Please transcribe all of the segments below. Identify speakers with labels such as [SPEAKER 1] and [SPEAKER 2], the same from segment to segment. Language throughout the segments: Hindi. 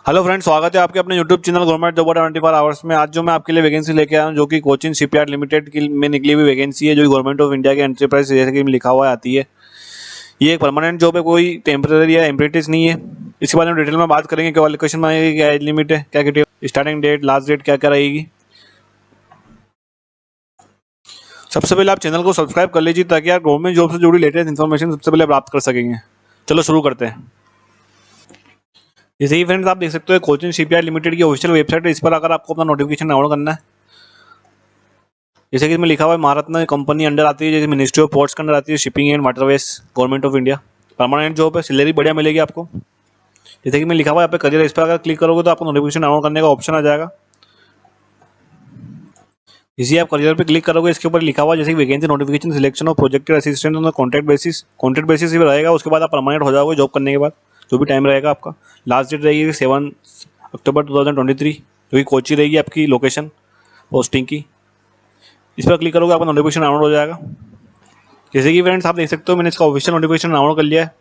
[SPEAKER 1] हेलो फ्रेंड्स, स्वागत है आपके अपने YouTube channel government job 24 hours में। आज जो मैं आपके लिए वैकेंसी लेके आया हूँ जो कि कोचिन शिपयार्ड लिमिटेड की में निकली हुई वैकेंसी है, जो गवर्नमेंट ऑफ इंडिया के एंटरप्राइज जैसे कि लिखा हुआ आती है। ये एक परमानेंट जॉब है, कोई टेम्पररी या एम्प्रेंटिस नहीं है। इसके बारे में डिटेल में बात करेंगे। क्वालिफिकेशन मांगेगी, क्या एज लिमिट है, क्या criteria, starting date, last date क्या क्या रहेगी। सबसे पहले आप चैनल को सब्सक्राइब कर लीजिए ताकि आप गवर्नमेंट जॉब से जुड़ी लेटेस्ट इन्फॉर्मेशन सबसे पहले प्राप्त कर सकेंगे। चलो शुरू करते हैं। जैसे ही फ्रेंड्स आप देख सकते हो कोचिन शिपयार्ड लिमिटेड की ऑफिशियल वेबसाइट है। इस पर अगर आपको अपना नोटिफिकेशन डाउनलोड करना है, जैसे कि इसमें लिखा हुआ है महारत्न कंपनी अंडर आती है, जैसे मिनिस्ट्री ऑफ पोर्ट्स के अंदर आती है, shipping and waterways, government of India. Permanent job है, सैलरी बढ़िया मिलेगी आपको। जैसे कि मैं लिखा हुआ है यहाँ पे करियर, इस पर अगर क्लिक करोगे तो आपको नोटिफिकेशन डाउनलोड करने का ऑप्शन आ जाएगा। इसी आप करियर पे क्लिक करोगे, इसके ऊपर लिखा हुआ जैसे vacancy notification selection of projected assistant on contract basis ही रहेगा। उसके बाद आप परमानेंट हो जाओगे जॉब करने के बाद, जो भी टाइम रहेगा आपका। लास्ट डेट रहेगी 7 अक्टूबर 2023, जो कि कोची रहेगी आपकी लोकेशन पोस्टिंग की। इस पर क्लिक करोगे आपका नोटिफिकेशन डाउनलोड हो जाएगा। जैसे कि फ्रेंड्स आप देख सकते हो मैंने इसका ऑफिशियल नोटिफिकेशन डाउनलोड कर लिया है।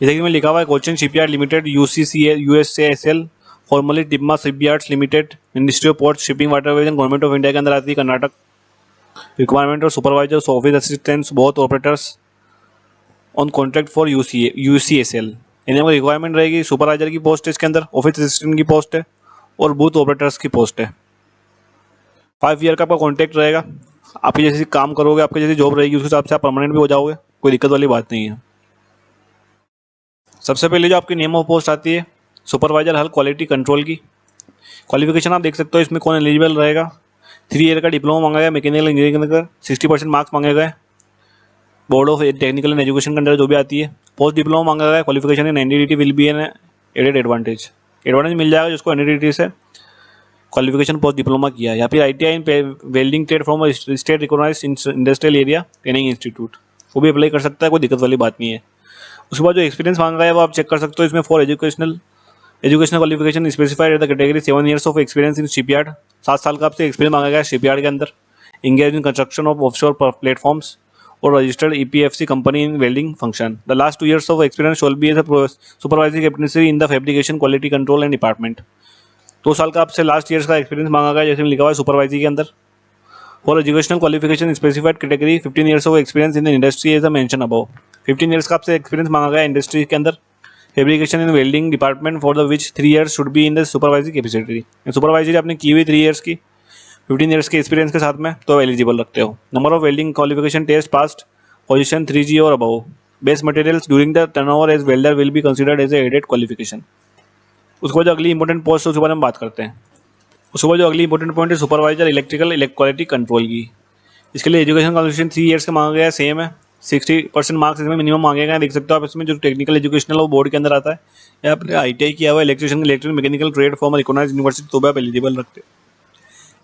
[SPEAKER 1] जैसे कि मैं लिखा हुआ है Cochin shipyard limited USCSL formally Timma shipyards limited, ministry of ports shipping waterways and government of India के अंदर आती है, कर्नाटक। रिक्वायरमेंट और supervisors office assistants both operators on contract for UCSL। यानी आपको रिक्वायरमेंट रहेगी, सुपरवाइजर की पोस्ट है इसके अंदर, ऑफिस असिस्टेंट की पोस्ट है और बूथ ऑपरेटर्स की पोस्ट है। 5 ईयर का आपका कॉन्ट्रैक्ट रहेगा। आप जैसे काम करोगे, आपकी जैसी जॉब रहेगी, उस हिसाब से आप परमानेंट भी हो जाओगे, कोई दिक्कत वाली बात नहीं है। सबसे पहले जो आपकी नेम ऑफ पोस्ट आती है सुपरवाइजर हल क्वालिटी कंट्रोल की। क्वालिफिकेशन आप देख सकते हो इसमें कौन एलिजिबल रहेगा। 3 ईयर का डिप्लोमा मांगा गया मैकेनिकल इंजीनियरिंग के अंदर, 60% मार्क्स मांगे गए। Board of technical and education के अंदर जो भी आती है। पोस्ट डिप्लोमा मांगा गया, qualification in NDDT will be an added advantage मिल जाएगा जिसको NDDT से क्वालिफिकेशन पोस्ट डिप्लोमा किया है। या फिर ITI in welding trade from state recognised industrial area training institute, वो भी अप्लाई कर सकता है, कोई दिक्कत वाली बात नहीं है। उसके बाद जो एक्सपीरियंस मांगा है वो आप चेक कर सकते हो इसमें। For educational qualification specified at the category 7 years of experience in shipyard, 7 साल का आपसे एक्सपीरियंस मांगा गया है शिपयार्ड के अंदर। Engage in construction of offshore platforms और registered EPFC company in welding function. The last 2 years of experience shall be as supervising capacity in the fabrication quality control and department. 2 साल का आपसे लास्ट ईयर्स का एक्सपीरियंस मांगा गया जैसे लिखा हुआ है सुपरवाइजिंग के अंदर। For educational qualification specified category 15 years of experience in the industry as a mention above. 15 years का आपसे एक्सपीरियंस मांगा गया इंडस्ट्री के अंदर। Fabrication in welding department for the which 3 years should be in the supervising capacity. Supervisory आपने की हुई 3 years की 15 ईयर्स के एक्सपीरियंस के साथ में तो एलिजिबल रखते हो। Number of welding qualification test past position 3G और above. Base materials during the turnover as welder will be considered as added qualification. उसके बाद जो अगली इंपॉर्टेंट पोस्ट है उसके बारे में बात करते हैं। उसके बाद जो अगली इंपॉर्टेंट पॉइंट है सुपरवाइजर इलेक्ट्रिकल क्वालिटी कंट्रोल की। इसके लिए एजुकेशन क्वालिफिकेशन 3 years का मांगा गया है, सेम है। 60% मार्क्स इसमें मिनिमम मांगे गए हैं। देख सकते हो आप इसमें जो टेक्निकल एजुकेशनल वो बोर्ड के अंदर आता है। या आपने ITI किया हुआ electrician electrical mechanical trade form recognised university तो भी आप एलिजिबल रखते हैं।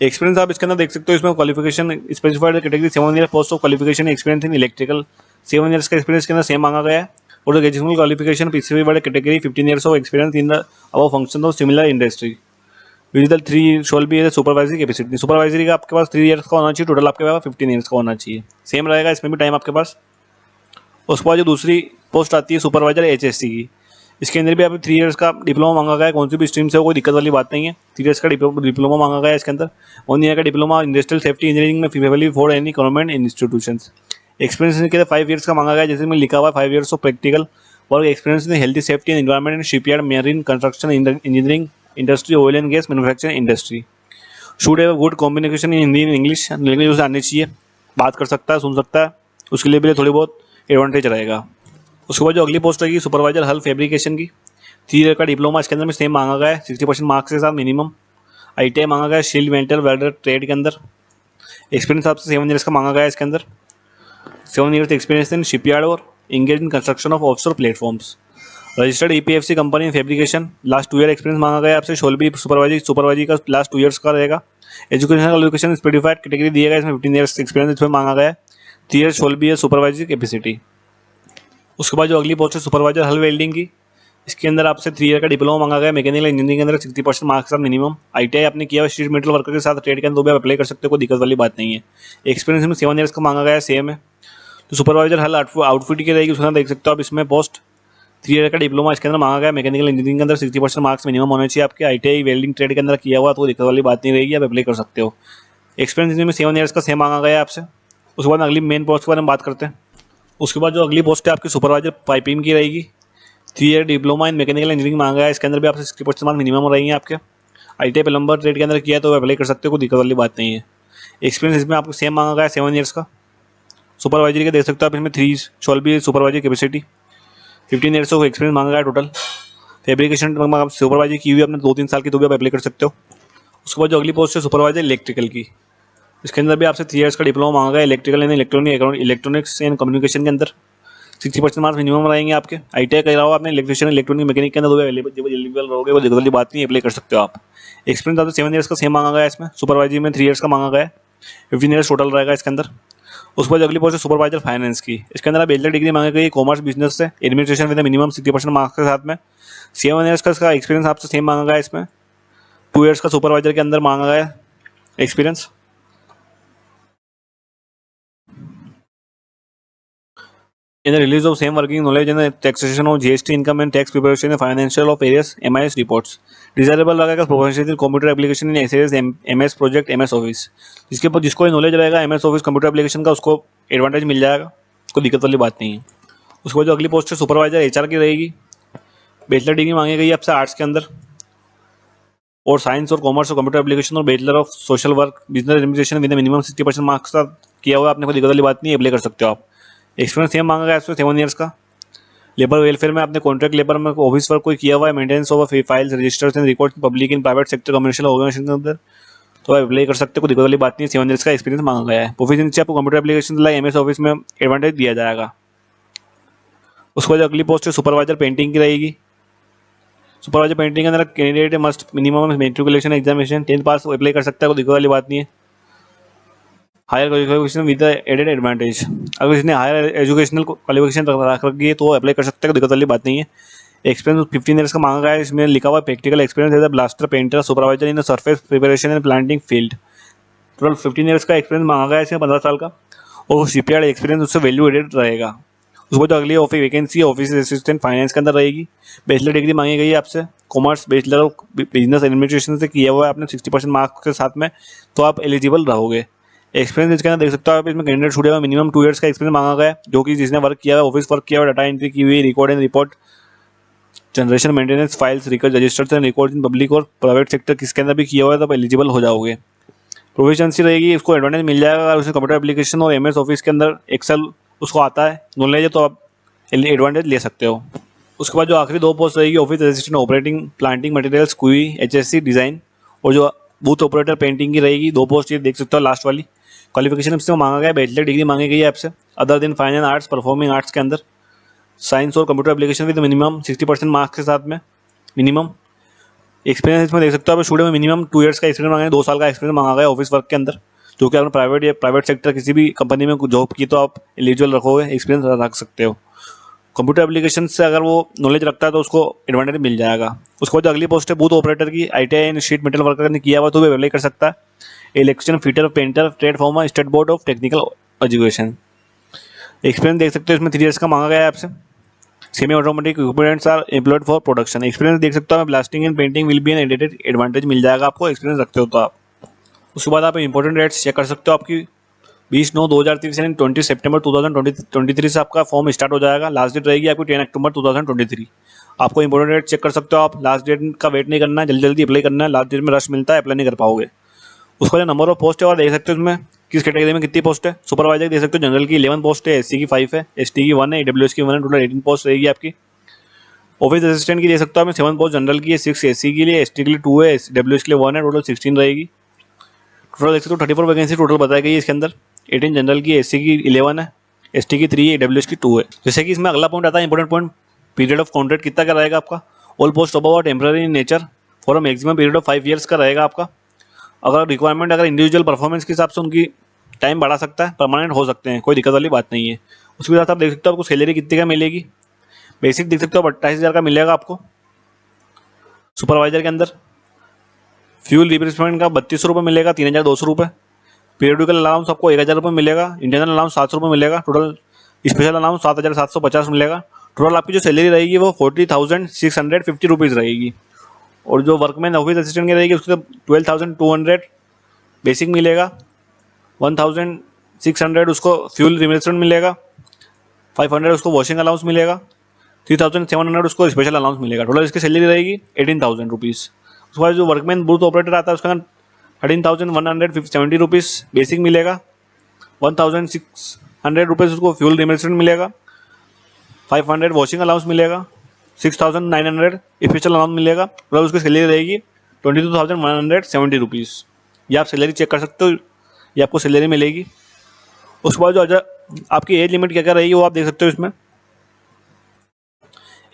[SPEAKER 1] एक्सपीरियंस आप इसके अंदर देख सकते हो इसमें qualification specified category 7 years post of qualification experience in electrical 7 years का एक्सपीरियंस के अंदर सेम मांगा गया है। और educational qualification specified category 15 years of experience in the above function of similar industry with 3 shall be as supervisory capacity. Supervisory का आपके पास 3 years का होना चाहिए, टोटल आपके पास 15 years का होना चाहिए। सेम रहेगा इसमें भी टाइम आपके पास। उसके बाद जो दूसरी पोस्ट आती है सुपरवाइजर HSC की, इसके अंदर भी आप 3 years का डिप्लोमा मांगा गया है। कौन सी भी स्ट्रीम से हो कोई दिक्कत वाली बात नहीं है। 3 years का डिप्लोमा मांगा गया है इसके अंदर। 1 year का डिप्लोमा इंडस्ट्रियल सेफ्टी इंजीनियरिंग में favourably for any government institution. Experience के 5 years का मांगा गया है, जैसे में लिखा हुआ है 5 years of practical work experience in healthy safety and environment in shipyard marine construction engineering industry oil and gas manufacturing industry. Should have good combination in Hindi in English, language उसे आनी चाहिए, बात कर सकता है, सुन सकता है, उसके लिए भी थोड़ी बहुत एडवांटेज रहेगा। उसके बाद जो अगली पोस्ट रहेगी सुपरवाइजर हल फैब्रिकेशन की। 3 year का डिप्लोमा इसके अंदर में सेम मांगा गया है, 60% मार्क्स के साथ मिनिमम। ITI मांगा गया है शील्ड मेटल वेल्डर ट्रेड के अंदर। एक्सपीरियंस आपसे 7 years का मांगा गया है इसके अंदर। 7 years एक्सपीरियंस इन शिपयार्ड और engage in construction of offshore platforms. Registered EPFC company in fabrication, last 2 year experience मांगा गया आपसे। शोल भी सुपरवाइजरी का लास्ट 2 years का रहेगा। एजुकेशनल क्वालिफिकेशन स्पेसिफाइड कैटेगरी दिया गया इसमें 15 years एक्सपीरियंस इसमें मांगा गया है। 3 years शोल भी है सुपरवाइजरी कैपेसिटी। उसके बाद जो अगली पोस्ट है सुपरवाइजर हल वेल्डिंग की, इसके अंदर आपसे 3 year का डिप्लोमा मांगा गया मैकेनिकल इंजीनियरिंग के अंदर, 60% मार्क्स का मिनिमम। ITI आपने किया शीट मेटल वर्कर के साथ ट्रेड के अंदर, तो भी आप अप्लाई कर सकते हो, कोई दिक्कत वाली बात नहीं है। एक्सपीरियंस में 7 years का मांगा गया है, सेम है। तो सुपरवाइजर हल आउटफिट की रहेगी, उसके अंदर देख सकते हो आप इसमें पोस्ट 3 ईयर का डिप्लोमा इसके अंदर मांगा गया। मैकेनिकल इंजीनियरिंग के अंदर 60% मार्क्स मिनिमम होने चाहिए आपके। ITI वेल्डिंग ट्रेड के अंदर किया हुआ तो दिक्कत वाली बात नहीं रहेगी, आप अप्लाई कर सकते हो। एक्सपीरियंस में 7 ईयर्स का सेम मांगा गया आपसे। उसके बाद अगली मेन पोस्ट के बारे में बात करते हैं। उसके बाद जो अगली पोस्ट है आपकी सुपरवाइजर पाइपिंग की रहेगी। 3 year diploma in mechanical engineering मांगा गया। इसके अंदर भी आपसे 60% मार्क्स मिनिमम रहेंगे आपके। ITI प्लम्बर ट्रेड के अंदर किया तो अप्लाई कर सकते हो, कोई दिक्कत वाली बात नहीं है। एक्सपीरियंस इसमें आपको सेम मांगा गया 7 ईयर्स का। सुपरवाइजरी का देख सकते हो आप, इसमें 3 सुपरवाइजरी कैपेसिटी, 15 ईयर्स का एक्सपीरियंस मांगा गया टोटल। फैब्रिकेशन आप सुपरवाइजर की हुई अपने 2-3 साल की तो भी आप अप्लाई कर सकते हो। उसके बाद जो अगली पोस्ट है सुपरवाइजर इलेक्ट्रिकल की, इसके अंदर भी आपसे 3 ईयर्स का डिप्लोमा मांगा गया electrical and electronics and communication के अंदर। 60% मार्क्स मिनिमम रहेंगे आपके। ITI करा हुआ आपने इलेक्ट्रिशियन इलेक्ट्रॉनिक मैकेनिक के अंदर तो एलिजिबल रहोगे, वो दिक्कत वाली बात नहीं, अप्लाई कर सकते हो आप। एक्सपीरियंस आपसे 7 ईयर्स का सेम मांगा गया इसमें। सुपरवाइजरी में 3 ईयर्स का मांगा गया, 15 ईयर्स टोटल रहेगा इसके अंदर। उसके बाद अगली पोस्ट है सुपरवाइजर फाइनेंस की, इसके अंदर आप बैचलर डिग्री मांगी गई कॉमर्स बिजनेस से एडमिनिस्ट्रेशन विद मिनिमम 60% मार्क्स के साथ में। 7 ईयर्स का इसका एक्सपीरियंस आपसे सेम मांगा गया इसमें। 2 ईयर्स का सुपरवाइजर के अंदर मांगा गया experience. In the release of same working knowledge and the taxation of GST income and tax preparation and financial of various MIS reports. Desirable रहेगा professional in computer application in SAS MS project MS office, जिसको नॉलेज रहेगा MS ऑफिस कंप्यूटर एप्लीकेशन का उसको एडवांटेज मिल जाएगा, कोई दिक्कत वाली बात नहीं है। उसके बाद जो अगली पोस्ट है सुपरवाइजर HR की रहेगी। बैचलर डिग्री मांगी गई आपसे आर्ट्स के अंदर और साइंस और कॉमर्स और कंप्यूटर एप्लीकेशन और bachelor of social work business administration with minimum 60% marks का किया हुआ आपने, कोई दिक्कत वाली बात नहीं, अप्लाई कर सकते हो आप। एक्सपीरियंस सेम मांगा गया इसमें 7 ईयर्स का। लेबर वेलफेयर में आपने कॉन्ट्रैक्ट लेबर में ऑफिस वर्क कोई किया हुआ है, maintenance of files registers and records public in private sector commercial organisation के अंदर तो आप अप्लाई कर सकते हो, कोई दिक्कत वाली बात नहीं। 7 ईयर्स का एक्सपीरियंस मांगा गया है। प्रोफिशिएंसी आपको computer application like MS office में एडवांटेज दिया जाएगा। उसके बाद अगली पोस्ट है सुपरवाइजर पेंटिंग की रहेगी। सुपरवाइजर पेंटिंग के अंदर candidate must minimum matriculation examination 10th pass apply कर सकता है, कोई दिक्कत वाली बात नहीं है। Higher qualification with added advantage, अगर इसने हायर एजुकेशनल क्वालिफिकेशन रख रखी है तो अप्लाई कर सकते हैं, दिक्कत वाली बात नहीं है। एक्सपीरियंस 15 ईयर्स का मांगा गया है। इसमें लिखा हुआ practical experience as a blaster painter supervisor in surface preparation and planting field. Total 15 years का एक्सपीरियंस मांगा गया है इसमें 15 साल का, और शिपयार्ड एक्सपीरियंस उससे वैल्यू एडेड रहेगा। उसको जो अगली office vacancy office assistant finance के अंदर रहेगी। बैचलर डिग्री मांगी गई है आपसे commerce bachelor of business administration से किया हुआ है आपने 60% मार्क्स के साथ में, तो आप एलिजिबल रहोगे। एक्सपीरियंस इसके अंदर देख सकते हो आप, इसमें कैंडिडेट स्टूडेंट में मिनिमम 2 ईयर्स का एक्सपीरियंस मांगा गया है, जो कि जिसने वर्क किया है ऑफिस वर्क किया हुआ, डाटा एंट्री की हुई, record and report generation maintenance files record registers and record in public और प्राइवेट सेक्टर किसके अंदर भी किया हुआ है, तब एलिजिबल हो जाओगे। प्रोफिशिएंसी रहेगी, उसको एडवांटेज मिल जाएगा अगर उसने कंप्यूटर एप्लीकेशन और MS ऑफिस के अंदर एक्सेल उसको आता है नॉलेज है, तो आप एडवांटेज ले सकते हो। उसके बाद जो आखिरी 2 पोस्ट रहेगी office assistant operating planting materials QE HSC design, और जो बूथ ऑपरेटर पेंटिंग की रहेगी 2 पोस्ट, ये देख सकते हो लास्ट वाली। क्वालिफिकेशन इसमें मांगा गया है, बैचलर डिग्री मांगी गई है आपसे other than fine and arts performing arts के अंदर, साइंस और computer application with minimum 60% marks के साथ में मिनिमम। एक्सपीरियंस इसमें देख सकते हो आप, स्टूडेंट में मिनिमम 2 ईयर्स का एक्सपीरियंस मांगा है, 2 साल का एक्सपीरियंस मांगा गया ऑफिस वर्क के अंदर, जो कि आपने प्राइवेट सेक्टर किसी भी कंपनी में जॉब की तो आप एलिजिबल रखोगे, एक्सपीरियंस रख सकते हो। कंप्यूटर एप्लीकेशन से अगर वो नॉलेज रखता है तो उसको एडवांटेज मिल जाएगा। उसको जो अगली पोस्ट है बूथ ऑपरेटर की, ITI and sheet metal worker ने किया हुआ तो भी अप्लाई कर सकता है। Electrician fitter painter trade farmer state board of technical education. Experience देख सकते हो इसमें 3 ईयर्स का मांगा गया है आपसे। Semi automatic equipments are employed for production. Experience देख सकते हो, blasting and painting will be an added advantage मिल जाएगा आपको, एक्सपीरियंस रखते हो तो आप। उसके बाद आप इंपॉर्टेंट डेट्स चेक कर सकते हो आपकी 20/9/2023 यानी 20 सितंबर 2023 से आपका फॉर्म स्टार्ट हो जाएगा। लास्ट डेट रहेगी आपकी 10 अक्टूबर 2023। आपको इंपॉर्टेंट डेट चेक कर सकते हो आप, लास्ट डेट का वेट नहीं करना है, जल्दी जल्दी अप्लाई करना है, लास्ट डेट में रश मिलता है, अप्लाई नहीं कर पाओगे। उसका जो नंबर ऑफ पोस्ट है और देख सकते हो इसमें किस कैटेगरी में कितनी पोस्ट है। सुपरवाइजर देख सकते हो जनरल की 11 पोस्ट है, SC की 5 है, ST की 1 है, AWS की 1 है, टोटल 18 पोस्ट रहेगी आपकी। ऑफिस असिस्टेंट की देख सकते हो 7 पोस्ट जनरल की है, 6 SC के लिए, ST के लिए 2 है, AWS के लिए 1 है, टोटल 16 रहेगी। टोटल देख सकते हो 34 वैकेंसी टोटल बताई गई है इसके अंदर। 18 जनरल की, SC की 11 है, ST की 3 है, AWS की 2 है। जैसे कि इसमें अगला पॉइंट आता है important point, period of contract कितना का रहेगा आपका। All post above are temporary in nature for a maximum period of 5 years का रहेगा आपका। अगर रिक्वायरमेंट अगर इंडिविजुअल परफॉर्मेंस के हिसाब से उनकी टाइम बढ़ा सकता है, परमानेंट हो सकते हैं, कोई दिक्कत वाली बात नहीं है। उसके साथ आप देख सकते हो आपको सैलरी कितनी का मिलेगी। बेसिक देख सकते हो 28,000 का मिलेगा आपको सुपरवाइजर के अंदर। फ्यूल रिप्लेसमेंट का 3200 रुपये मिलेगा, 3,200 रुपये। पीरियडिकल अलाउंस आपको 1,000 रुपये मिलेगा। इंटरनल अलाउंस 700 रुपये मिलेगा। टोटल स्पेशल अलाउंस 7,750 मिलेगा। टोटल आपकी जो सैलरी रहेगी वो 40,650 रुपीज़ रहेगी। और जो वर्कमैन ऑफिस असिस्टेंट की रहेगी उसको 12,200 बेसिक मिलेगा, 1,600 उसको फ्यूल रिम्बर्समेंट मिलेगा, 500 उसको वॉशिंग अलाउंस मिलेगा, 3,700 उसको स्पेशल अलाउंस मिलेगा। टोटल इसकी सैलरी रहेगी 18,000 रुपीज़। उसके बाद जो वर्कमैन बूथ ऑपरेटर आता है उसका 13,170 रुपीज़ बेसिक मिलेगा, 1,600 रुपीज़ उसको फ्यूल रिम्बर्समेंट मिलेगा, 500 वॉशिंग अलाउंस मिलेगा, 6,900 स्पेशल अलाउंस मिलेगा। टोटल उसकी सैलरी रहेगी 22,170 रुपीज़। ये आप सैलरी चेक कर सकते हो, ये आपको सैलरी मिलेगी। उसके बाद जो आपकी एज लिमिट क्या क्या रहेगी वो आप देख सकते हो। इसमें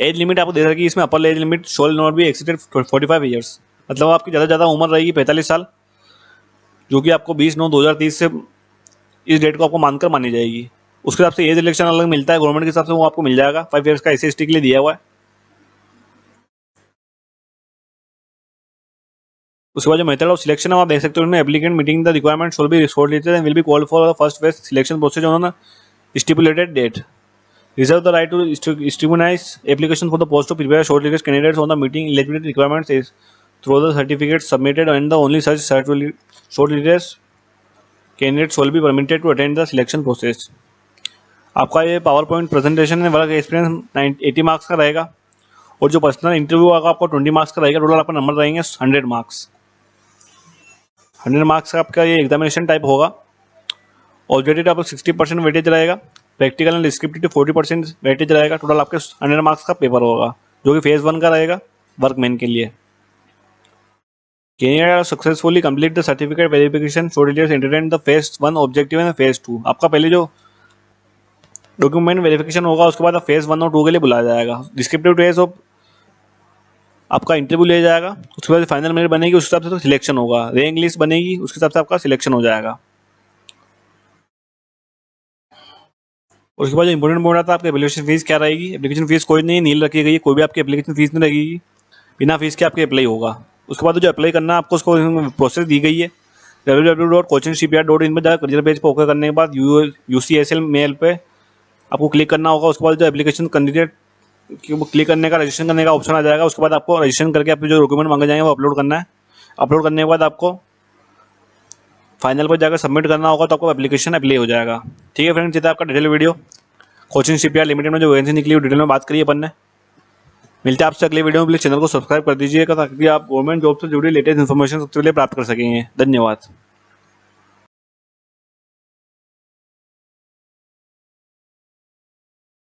[SPEAKER 1] एज लिमिट आपको दे रखी है, इसमें अपर age limit shawl not be exceeded 45 years, मतलब आपकी ज़्यादा से ज़्यादा उम्र रहेगी 45 साल, जो कि आपको 20/9/2030 से इस डेट को आपको मानकर मानी जाएगी। उसके हिसाब से एज रिलेक्शन अलग मिलता है गवर्नमेंट के हिसाब से, वो आपको मिल जाएगा। 5 ईयर्स का SC/ST के लिए दिया हुआ है। उसके बाद जो मेथड ऑफ सिलेक्शन है आप देख सकते हो, इसमें applicant meeting the requirement shall be shortlisted and will be called for first phase selection process on stipulated date. Reserve the right to scrutinize applications for the post to prepare shortlisted candidates on the meeting eligibility requirements is through the certificates submitted, and the only such shortlisted candidates will be permitted to attend the selection process। आपका ये पावर पॉइंट प्रेजेंटेशन में वर्क एक्सपीरियंस 80 मार्क्स का रहेगा, और जो पर्सनल इंटरव्यू होगा आपको 20 मार्क्स का रहेगा। टोटल आपका नंबर रहेंगे 100 मार्क्स। 100 मार्क्स का आपका ये एग्जामिनेशन टाइप होगा। ऑब्जेक्टिव आपको 60% वेटेज रहेगा, प्रैक्टिकल एंड डिस्क्रिप्टिव 40% वेटेज रहेगा। टोटल आपके 100 मार्क्स का पेपर होगा, जो कि फेज़ 1 का रहेगा वर्कमैन के लिए। Candidate successfully complete the certificate verification shortlist entertain the phase 1 objective and phase 2। आपका पहले जो डॉक्यूमेंट वेरिफिकेशन होगा उसके बाद फेज 1 और 2 के लिए बुलाया जाएगा। डिस्क्रिप्टिव टेस्ट ऑफ आपका इंटरव्यू लिया जाएगा, उसके बाद फाइनल मेरिट बनेगी, उस हिसाब से तो सिलेक्शन होगा। रैंक लिस्ट बनेगी, उसके हिसाब से आपका सिलेक्शन हो जाएगा। उसके बाद जो इंपॉर्टेंट पॉइंट आता है आपकी एप्लीकेशन फीस क्या रहेगी। एप्लीकेशन फीस कोई नहीं नील रखी गई है, कोई भी आपकी एप्लीकेशन फीस नहीं लगेगी, बिना फीस के आपके अप्लाई होगा। उसके बाद जो अप्लाई करना है आपको उसको प्रोसेस दी गई है। www.coachingshipyard.in पर जाकर करियर पेज पर ओके करने के बाद UCSL मेल पे आपको क्लिक करना होगा। उसके बाद जो एप्लीकेशन कैंडिडेट क्लिक करने का रजिस्ट्रेशन करने का ऑप्शन आ जाएगा। उसके बाद आपको रजिस्ट्रेशन करके आपके जो डॉक्यूमेंट मांगे जाएंगे वो अपलोड करना है। अपलोड करने के बाद आपको फाइनल पर जाकर सबमिट करना होगा, तो आपको एप्लीकेशन अप्लाई हो जाएगा। ठीक है फ्रेंड्स, ये था आपका detail video coaching shipyard limited में जो वैकेंसी निकली वो डिटेल में बात करिए अपन ने। मिलते हैं आपसे अगले वीडियो में। प्लीज़ चैनल को सब्सक्राइब कर दीजिएगा ताकि आप गवर्नमेंट जॉब से जुड़ी लेटेस्ट इन्फॉर्मेशन सबसे पहले प्राप्त कर सकेंगे। धन्यवाद।